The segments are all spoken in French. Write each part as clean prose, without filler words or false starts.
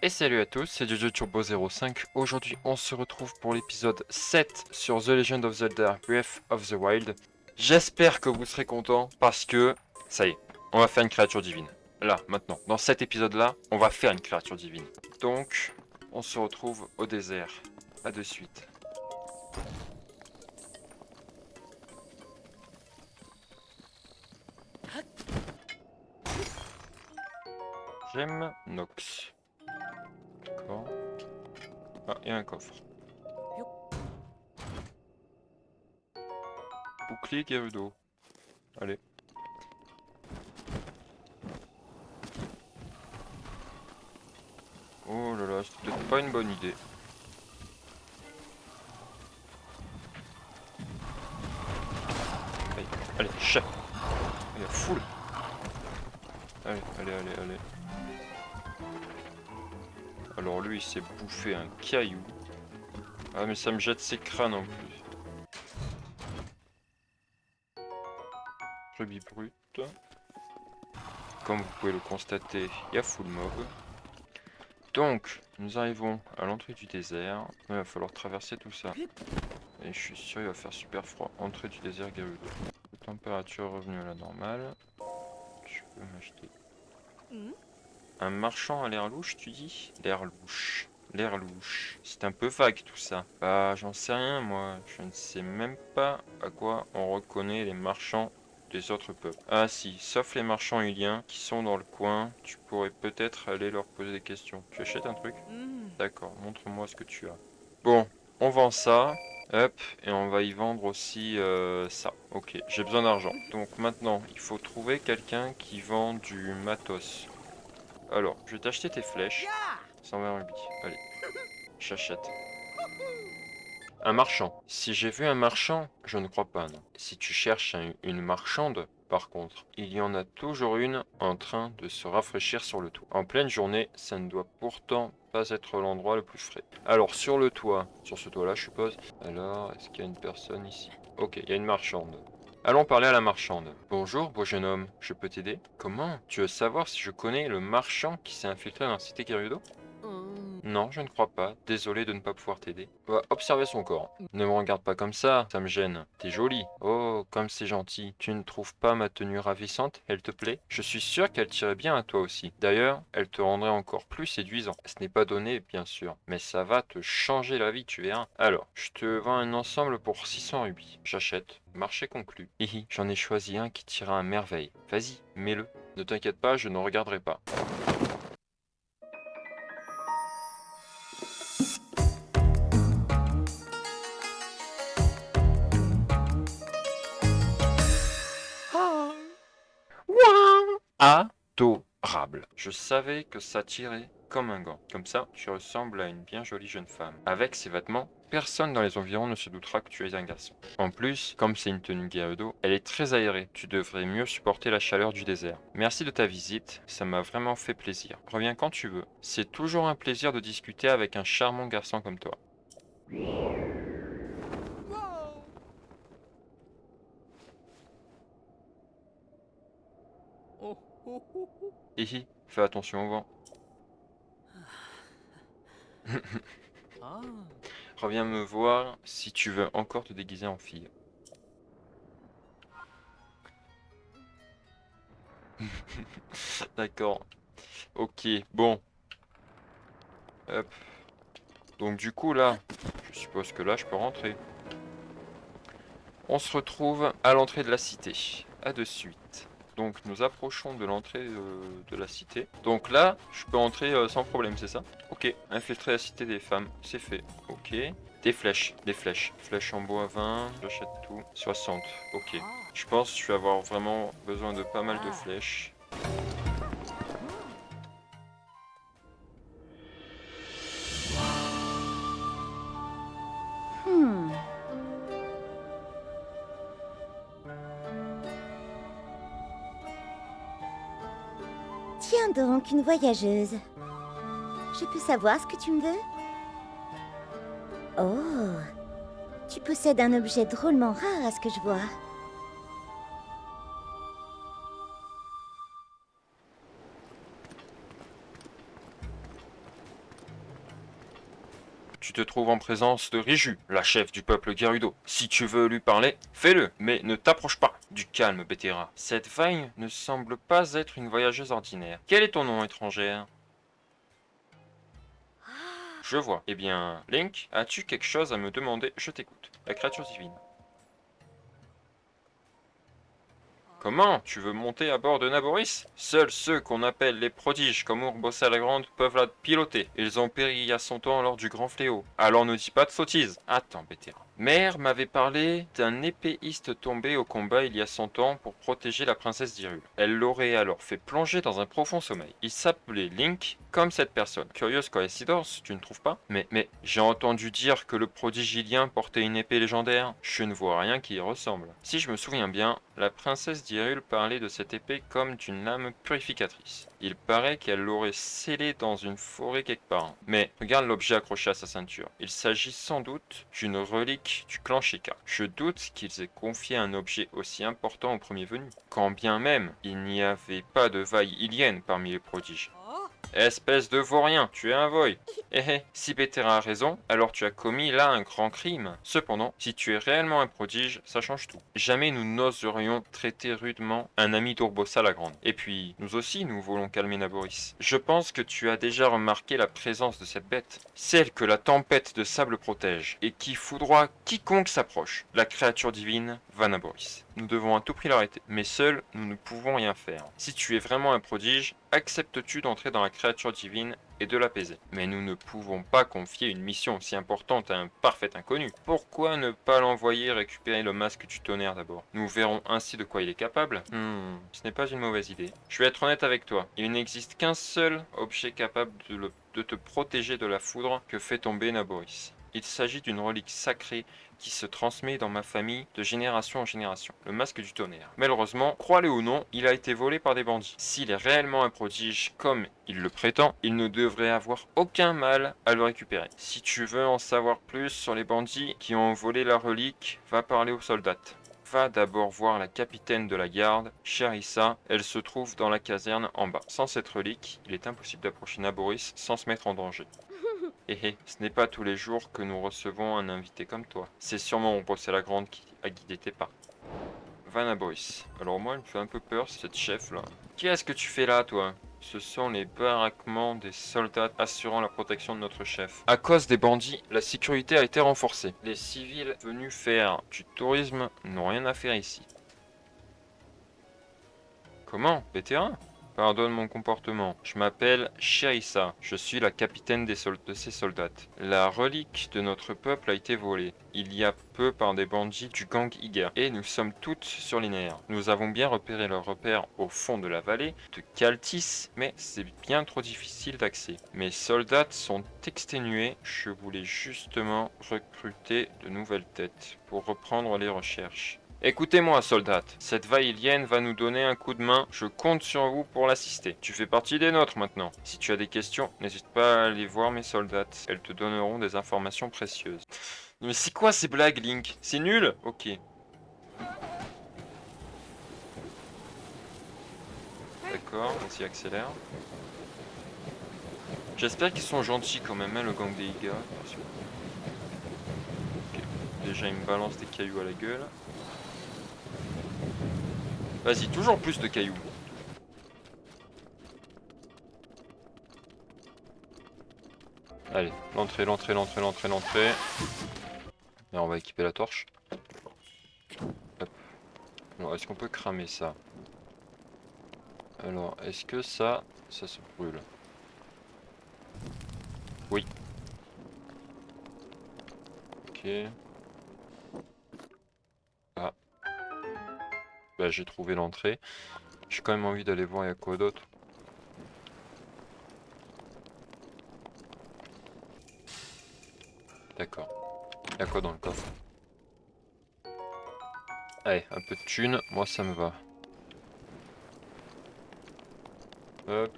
Et salut à tous, c'est Jojo Turbo 05. Aujourd'hui, on se retrouve pour l'épisode 7 sur The Legend of Zelda Breath of the Wild. J'espère que vous serez contents parce que, ça y est, on va faire une créature divine. Là, maintenant, dans cet épisode-là, on va faire une créature divine. Donc, on se retrouve au désert. A de suite. J'aime Nox. D'accord. Ah, et un coffre. Bouclier Gerudo. Allez. Oh là là, c'est peut-être pas une bonne idée. Allez, allez, chat. Il y a full. Allez, allez, allez, allez. Alors lui, il s'est bouffé un caillou. Ah mais ça me jette ses crânes en plus. Brebis brute. Comme vous pouvez le constater, il y a full mob. Donc, nous arrivons à l'entrée du désert. Il va falloir traverser tout ça. Et je suis sûr il va faire super froid. Entrée du désert Gerudo. Température revenue à la normale. Je peux m'acheter. Un marchand à l'air louche, tu dis? L'air louche. L'air louche. C'est un peu vague tout ça. Bah, j'en sais rien moi. Je ne sais même pas à quoi on reconnaît les marchands des autres peuples. Ah si, sauf les marchands iliens qui sont dans le coin, tu pourrais peut-être aller leur poser des questions. Tu achètes un truc? D'accord, montre-moi ce que tu as. Bon, on vend ça. Hop, et on va y vendre aussi ça. Ok, j'ai besoin d'argent. Donc maintenant, il faut trouver quelqu'un qui vend du matos. Alors, je vais t'acheter tes flèches. 120 rubis. Allez, j'achète. Un marchand. Si j'ai vu un marchand, je ne crois pas, non. Si tu cherches une marchande, par contre, il y en a toujours une en train de se rafraîchir sur le toit. En pleine journée, ça ne doit pourtant pas être l'endroit le plus frais. Alors, sur le toit, sur ce toit-là, je suppose. Alors, est-ce qu'il y a une personne ici? Ok, il y a une marchande. Allons parler à la marchande. Bonjour, beau jeune homme, je peux t'aider? Comment? Tu veux savoir si je connais le marchand qui s'est infiltré dans la cité Gerudo? Non, je ne crois pas. Désolé de ne pas pouvoir t'aider. On va observer son corps. Ne me regarde pas comme ça me gêne. T'es jolie. Oh, comme c'est gentil. Tu ne trouves pas ma tenue ravissante? Elle te plaît? Je suis sûr qu'elle tirait bien à toi aussi. D'ailleurs, elle te rendrait encore plus séduisant. Ce n'est pas donné, bien sûr, mais ça va te changer la vie, tu verras. Alors, je te vends un ensemble pour 600 rubis. J'achète. Marché conclu. Hihi, j'en ai choisi un qui tira à merveille. Vas-y, mets-le. Ne t'inquiète pas, je ne regarderai pas. Adorable. Je savais que ça tirait comme un gant. Comme ça, tu ressembles à une bien jolie jeune femme. Avec ces vêtements, personne dans les environs ne se doutera que tu es un garçon. En plus, comme c'est une tenue Gerudo, elle est très aérée. Tu devrais mieux supporter la chaleur du désert. Merci de ta visite, ça m'a vraiment fait plaisir. Reviens quand tu veux. C'est toujours un plaisir de discuter avec un charmant garçon comme toi. Hihi, fais attention au vent. Reviens me voir si tu veux encore te déguiser en fille. D'accord. Ok, bon. Hop. Donc du coup là, je suppose que là je peux rentrer. On se retrouve à l'entrée de la cité. À de suite. Donc nous approchons de l'entrée de la cité. Donc là, je peux entrer sans problème, c'est ça? Ok, infiltrer la cité des femmes, c'est fait. Ok. Des flèches, des flèches. Flèches en bois 20, j'achète tout. 60, ok. Je pense que je vais avoir vraiment besoin de pas mal de flèches. Tiens donc, une voyageuse. Je peux savoir ce que tu me veux? Oh, tu possèdes un objet drôlement rare à ce que je vois. Tu te trouves en présence de Riju, la chef du peuple Gerudo. Si tu veux lui parler, fais-le, mais ne t'approche pas. Du calme, Bétéra. Cette Vaille ne semble pas être une voyageuse ordinaire. Quel est ton nom, étrangère? Je vois. Eh bien, Link, as-tu quelque chose à me demander? Je t'écoute. La créature divine. Comment? Tu veux monter à bord de Naboris? Seuls ceux qu'on appelle les prodiges comme Urbosa la Grande peuvent la piloter. Ils ont péri il y a 100 ans lors du grand fléau. Alors ne dis pas de sottises. Attends, Bétéra. Mère m'avait parlé d'un épéiste tombé au combat il y a 100 ans pour protéger la princesse d'Hyrule. Elle l'aurait alors fait plonger dans un profond sommeil. Il s'appelait Link, comme cette personne. Curieuse coïncidence, tu ne trouves pas? Mais, j'ai entendu dire que le prodige Ilien portait une épée légendaire. Je ne vois rien qui y ressemble. Si je me souviens bien, la princesse d'Hyrule parlait de cette épée comme d'une lame purificatrice. Il paraît qu'elle l'aurait scellée dans une forêt quelque part. Mais regarde l'objet accroché à sa ceinture. Il s'agit sans doute d'une relique du clan Sheikah. Je doute qu'ils aient confié un objet aussi important au premier venu. Quand bien même, il n'y avait pas de vaille ilienne parmi les prodiges. Espèce de vaurien, tu es un voy. Si Bétéra a raison, alors tu as commis là un grand crime. Cependant, si tu es réellement un prodige, ça change tout. Jamais nous n'oserions traiter rudement un ami d'Urbosa la Grande. Et puis, nous aussi, nous voulons calmer Naboris. Je pense que tu as déjà remarqué la présence de cette bête. Celle que la tempête de sable protège, et qui foudroie quiconque s'approche. La créature divine, Vanaboris. Nous devons à tout prix l'arrêter, mais seuls, nous ne pouvons rien faire. Si tu es vraiment un prodige, acceptes-tu d'entrer dans la créature divine et de l'apaiser? Mais nous ne pouvons pas confier une mission aussi importante à un parfait inconnu. Pourquoi ne pas l'envoyer récupérer le masque du tonnerre d'abord? Nous verrons ainsi de quoi il est capable. Ce n'est pas une mauvaise idée. Je vais être honnête avec toi. Il n'existe qu'un seul objet capable de te protéger de la foudre que fait tomber Naboris. Il s'agit d'une relique sacrée qui se transmet dans ma famille de génération en génération, le masque du tonnerre. Malheureusement, crois-le ou non, il a été volé par des bandits. S'il est réellement un prodige comme il le prétend, il ne devrait avoir aucun mal à le récupérer. Si tu veux en savoir plus sur les bandits qui ont volé la relique, va parler aux soldats. Va d'abord voir la capitaine de la garde, Charissa. Elle se trouve dans la caserne en bas. Sans cette relique, il est impossible d'approcher Naboris sans se mettre en danger. Ce n'est pas tous les jours que nous recevons un invité comme toi. C'est sûrement Urbosa la Grande qui a guidé tes pas. Vanaboris. Alors moi, elle me fait un peu peur, cette chef là. Qu'est-ce que tu fais là, toi? Ce sont les baraquements des soldats assurant la protection de notre chef. À cause des bandits, la sécurité a été renforcée. Les civils venus faire du tourisme n'ont rien à faire ici. Comment? Vétéran? Pardonne mon comportement. Je m'appelle Charissa. Je suis la capitaine de ces soldats. La relique de notre peuple a été volée. Il y a peu par des bandits du gang Iga. Et nous sommes toutes sur les nerfs. Nous avons bien repéré leur repère au fond de la vallée de Kaltis, mais c'est bien trop difficile d'accès. Mes soldats sont exténués. Je voulais justement recruter de nouvelles têtes pour reprendre les recherches. Écoutez-moi, soldat, cette va-et-vienne va nous donner un coup de main, je compte sur vous pour l'assister. Tu fais partie des nôtres maintenant. Si tu as des questions, n'hésite pas à aller voir mes soldats, elles te donneront des informations précieuses. Mais c'est quoi ces blagues, Link? C'est nul? Ok. D'accord, vas-y, accélère. J'espère qu'ils sont gentils quand même, hein, le gang des Iga. Ok. Déjà, ils me balancent des cailloux à la gueule. Vas-y, toujours plus de cailloux. Allez, l'entrée. Et on va équiper la torche. Hop. Alors, est-ce qu'on peut cramer ça? Alors, est-ce que ça se brûle? Oui. Ok. Ah. Bah, j'ai trouvé l'entrée. J'ai quand même envie d'aller voir il y a quoi d'autre. D'accord. Il y a quoi dans le coffre? Allez, un peu de thunes, moi ça me va. Hop.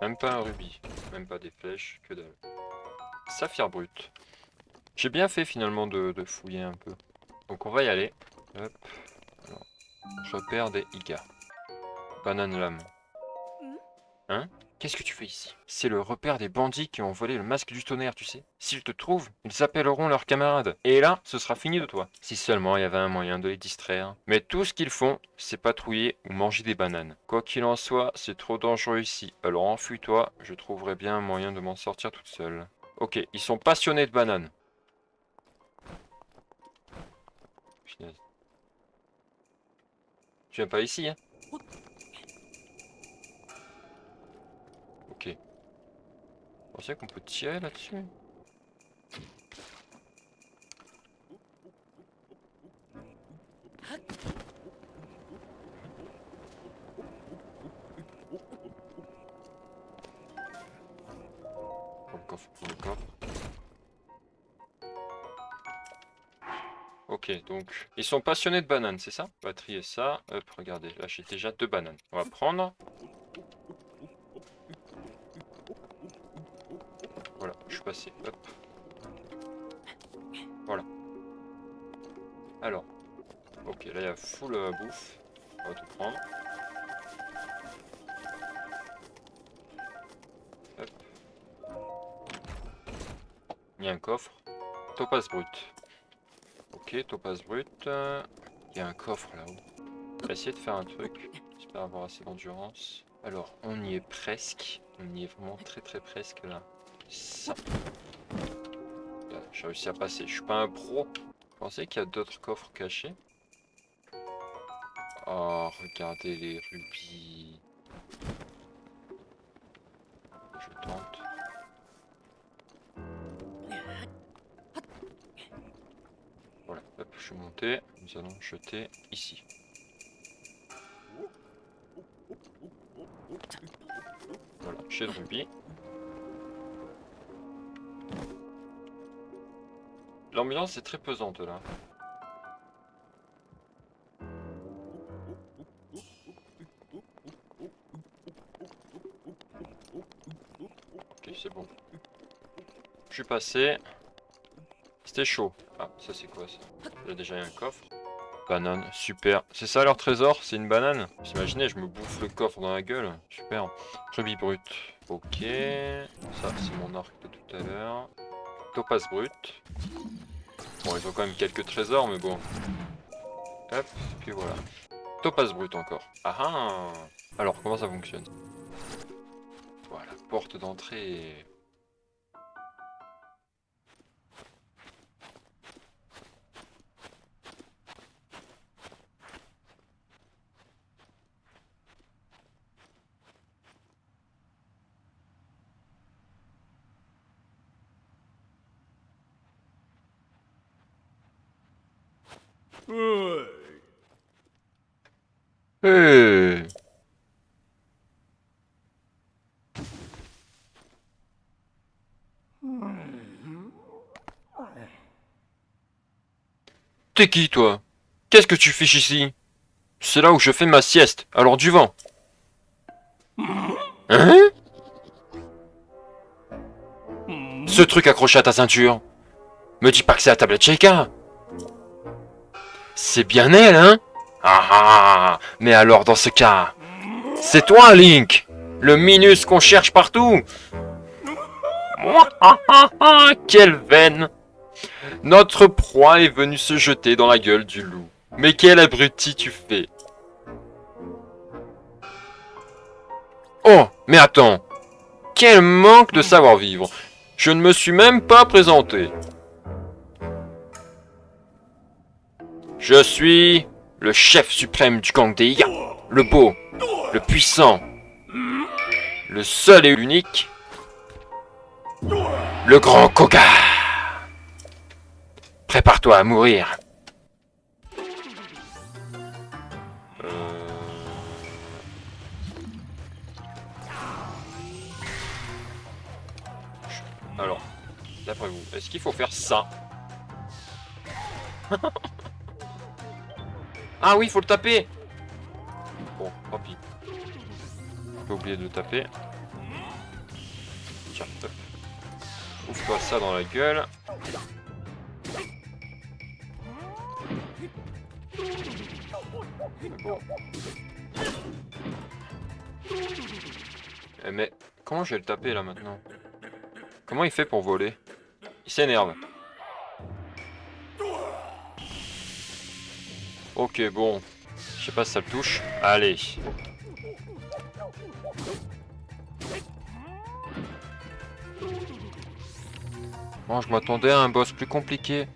Même pas un rubis, même pas des flèches, que dalle. Saphir brut. J'ai bien fait finalement de fouiller un peu. Donc on va y aller. Hop. Alors, repère des Iga. Banane lame. Hein? Qu'est-ce que tu fais ici? C'est le repère des bandits qui ont volé le masque du tonnerre, tu sais. S'ils te trouvent, ils appelleront leurs camarades. Et là, ce sera fini de toi. Si seulement il y avait un moyen de les distraire. Mais tout ce qu'ils font, c'est patrouiller ou manger des bananes. Quoi qu'il en soit, c'est trop dangereux ici. Alors enfuis-toi, je trouverai bien un moyen de m'en sortir toute seule. Ok, ils sont passionnés de bananes. Punaise. Tu viens pas ici, hein? Ok. Vous pensez qu'on peut tirer là-dessus? Pour le coffre, pour le coffre. Ok, donc ils sont passionnés de bananes, c'est ça? On va trier ça. Hop, regardez, là j'ai déjà 2 bananes. On va prendre. Voilà, je suis passé. Hop. Voilà. Alors. Ok, là il y a full bouffe. On va tout prendre. Hop. Il y a un coffre. Topaz brut. Ok, topaz brut. Il y a un coffre là-haut. On va essayer de faire un truc. J'espère avoir assez d'endurance. Alors, on y est presque. On y est vraiment très presque là. Ça. Là, j'ai réussi à passer. Je suis pas un pro. Vous pensez qu'il y a d'autres coffres cachés? Oh, regardez les rubis. Je tente. Voilà, hop, je suis monté. Nous allons jeter ici. Voilà, j'ai le rubis. L'ambiance est très pesante là. Ok, c'est bon. Je suis passé. C'était chaud. Ah, ça c'est quoi ça? Il y a déjà un coffre. Banane, super. C'est ça leur trésor? C'est une banane? Vous imaginez, je me bouffe le coffre dans la gueule. Super. Rubis brut. Ok. Ça, c'est mon arc de tout à l'heure. Topaz brut. Bon, ils ont quand même quelques trésors, mais bon. Hop, puis voilà. Topaz brut encore. Ah ah! Alors, comment ça fonctionne? Voilà, porte d'entrée. Hey! T'es qui, toi? Qu'est-ce que tu fiches ici? C'est là où je fais ma sieste, alors du vent. Hein? Ce truc accroché à ta ceinture. Me dis pas que c'est la tablette Sheikah. C'est bien elle, hein? Ah ah! Mais alors, dans ce cas, c'est toi, Link! Le Minus qu'on cherche partout! Quelle veine! Notre proie est venue se jeter dans la gueule du loup. Mais quel abruti tu fais! Oh, mais attends! Quel manque de savoir-vivre! Je ne me suis même pas présenté. Je suis le chef suprême du gang des Yas, le beau, le puissant, le seul et l'unique, le grand Koga. Prépare-toi à mourir. Alors, d'après vous, est-ce qu'il faut faire ça? Ah oui, il faut le taper. Bon, tant pis. J'ai oublié de le taper. Tiens, hop. Ouvre-toi ça dans la gueule. Bon. Mais comment je vais le taper là maintenant? Comment il fait pour voler? Il s'énerve. Ok, bon. Je sais pas si ça le touche. Allez. Bon, je m'attendais à un boss plus compliqué.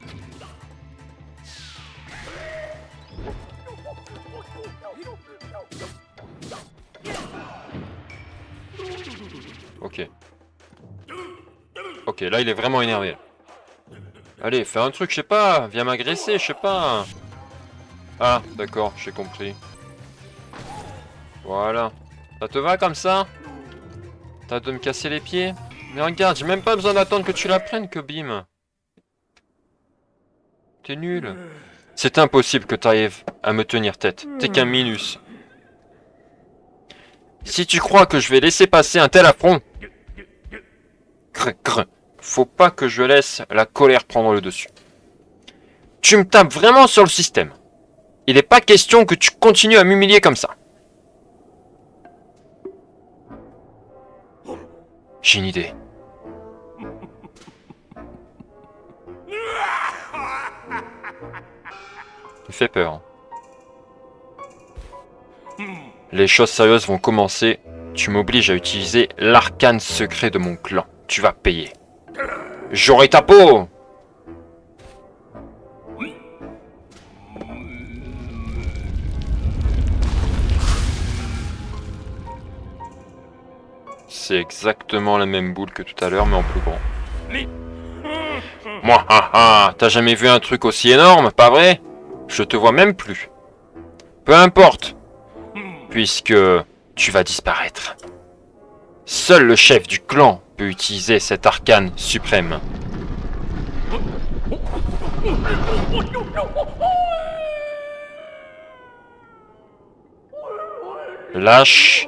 Ok. Ok, là il est vraiment énervé. Allez, fais un truc, je sais pas. Viens m'agresser, je sais pas. Ah, d'accord, j'ai compris. Voilà. Ça te va comme ça? T'as de me casser les pieds? Mais regarde, j'ai même pas besoin d'attendre que tu la prennes, que bim. T'es nul. C'est impossible que t'arrives à me tenir tête. T'es qu'un minus. Si tu crois que je vais laisser passer un tel affront... Grr, grr. Faut pas que je laisse la colère prendre le dessus. Tu me tapes vraiment sur le système. Il n'est pas question que tu continues à m'humilier comme ça. J'ai une idée. Il fait peur. Les choses sérieuses vont commencer. Tu m'obliges à utiliser l'arcane secret de mon clan. Tu vas payer. J'aurai ta peau! C'est exactement la même boule que tout à l'heure, mais en plus grand. Moi, t'as jamais vu un truc aussi énorme, pas vrai? Je te vois même plus. Peu importe, puisque tu vas disparaître. Seul le chef du clan peut utiliser cet arcane suprême. Lâche,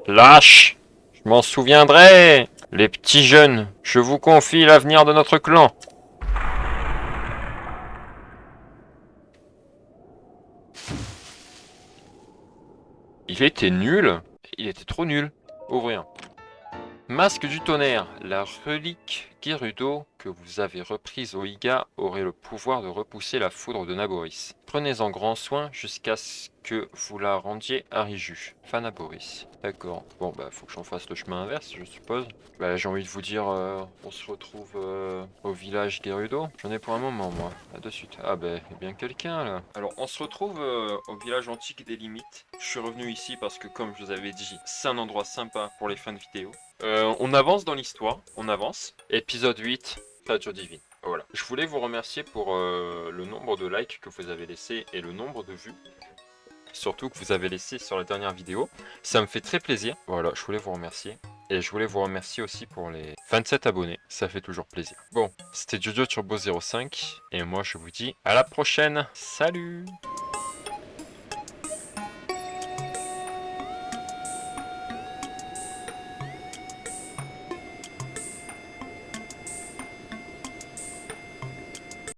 lâche, je m'en souviendrai. Les petits jeunes, je vous confie l'avenir de notre clan. Il était nul. Il était trop nul. Ouvrir. Masque du tonnerre. La relique Gerudo que vous avez reprise au Iga aurait le pouvoir de repousser la foudre de Naboris. Prenez-en grand soin jusqu'à ce que vous la rendiez à Riju. Fanaboris. D'accord. Bon bah faut que j'en fasse le chemin inverse je suppose. Bah j'ai envie de vous dire on se retrouve au village Gerudo. J'en ai pour un moment moi. À de suite. Ah bah il y a bien quelqu'un là. Alors on se retrouve au village antique des limites. Je suis revenu ici parce que comme je vous avais dit c'est un endroit sympa pour les fins de vidéo. On avance dans l'histoire, on avance. Épisode 8, créature divine. Voilà. Je voulais vous remercier pour le nombre de likes que vous avez laissé et le nombre de vues. Surtout que vous avez laissé sur la dernière vidéo. Ça me fait très plaisir. Voilà, je voulais vous remercier. Et je voulais vous remercier aussi pour les 27 abonnés. Ça fait toujours plaisir. Bon, c'était Jojo Turbo 05. Et moi, je vous dis à la prochaine. Salut!